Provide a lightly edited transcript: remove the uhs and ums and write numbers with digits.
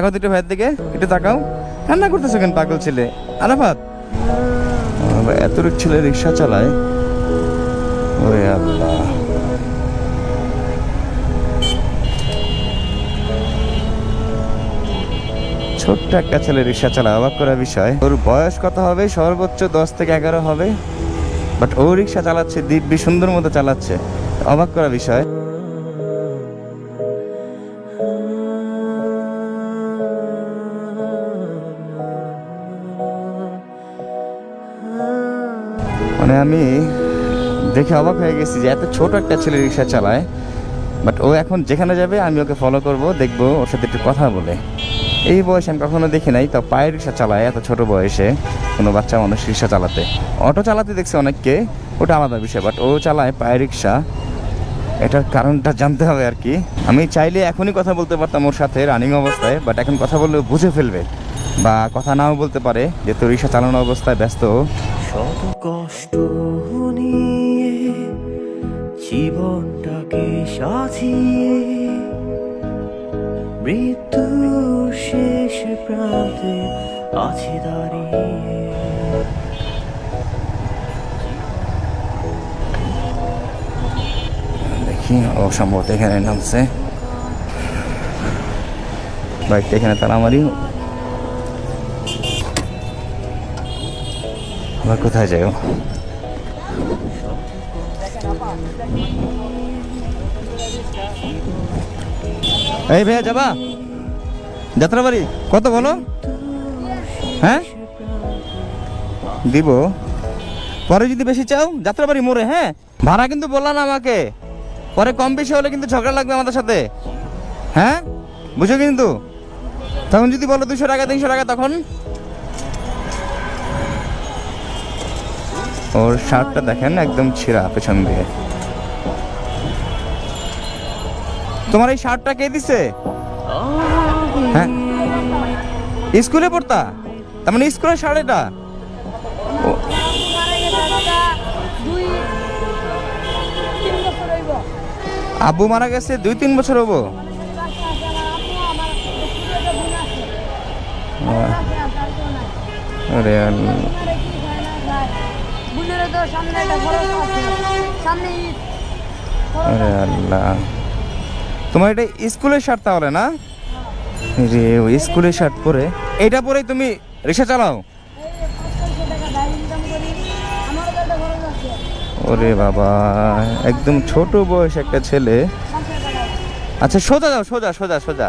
তাকাও দুটো ভাইয়ের দিকে, একটু তাকাও। কান্না করতেছো কেন পাগল ছেলে? আরাফাত এত ছেলে রিক্সা চালায়, ওরে আল্লাহ। ছোট্ট একটা ছেলে রিক্সা চালায়, অবাক করার বিষয়। ওর বয়স কত হবে? সর্বোচ্চ 10 থেকে 11 হবে, বাট ও রিক্সা চালাচ্ছে, দিব্যি সুন্দর মতো চালাচ্ছে, অবাক করার বিষয়। মানে আমি দেখে অবাক হয়ে গেছি যে এত ছোট একটা ছেলে রিক্সা চালায়, বাট ও এখন যেখানে যাবে আমি ওকে ফলো করব, দেখবো ওর সাথে একটু কথা বলে। এই বয়সে আমি কখনো দেখি নাই, তো পায়ে রিক্সা চালায় এত ছোট বয়সে কোনো বাচ্চা মানুষ রিক্সা চালাতে। অটো চালাতে দেখছি অনেককে, ওটা আলাদা বিষয়, বাট ও চালায় পায়ে রিক্সা, এটার কারণটা জানতে হবে আর কি। আমি চাইলে এখনই কথা বলতে পারতাম ওর সাথে রানিং অবস্থায়, বাট এখন কথা বললে বুঝে ফেলবে বা কথা নাও বলতে পারে, যেহেতু রিক্সা চালানো অবস্থায় ব্যস্ত। শত কষ্ট নিয়ে জীবনটাকে সাজিয়ে মৃত্যুর শেষ প্রান্তে আছে দাঁড়িয়ে। দেখি ও সম্ভবত এখানে নামছে, বাইকটা এখানে তালা মারি। আবার কোথায় যাই ও? এই ভাইয়া যাবা যাত্রাবাড়ি? কত বলো? হ্যাঁ দিব, পরে যদি বেশি চাও যাত্রাবাড়ি মোড়ে। হ্যাঁ, ভাড়া কিন্তু বললা না আমাকে, পরে কম বেশি হলে কিন্তু ঝগড়া লাগবে আমাদের সাথে। হ্যাঁ বুঝো কিন্তু, তখন যদি বলো 200 টাকা 300 টাকা তখন। ওর শার্টটা দেখেন একদম ছিঁড়া পেছন দিয়ে। তোমার এই শার্টটা কে দিছে? হ্যাঁ স্কুলে পড়তা, তার মানে স্কুলের শার্ট এটা? আব্বু মারা গেছে 2-3 বছর হবো। আরে আরে আল্লাহ, তোমার এটা স্কুলের শার্ট তাহলে না রে? ওই স্কুলের শার্ট পরে, এটা পরেই তুমি রিক্সা চালাও? ওরে বাবা, একদম ছোট বয়স একটা ছেলে। আচ্ছা সোজা যাও, সোজা সোজা সোজা।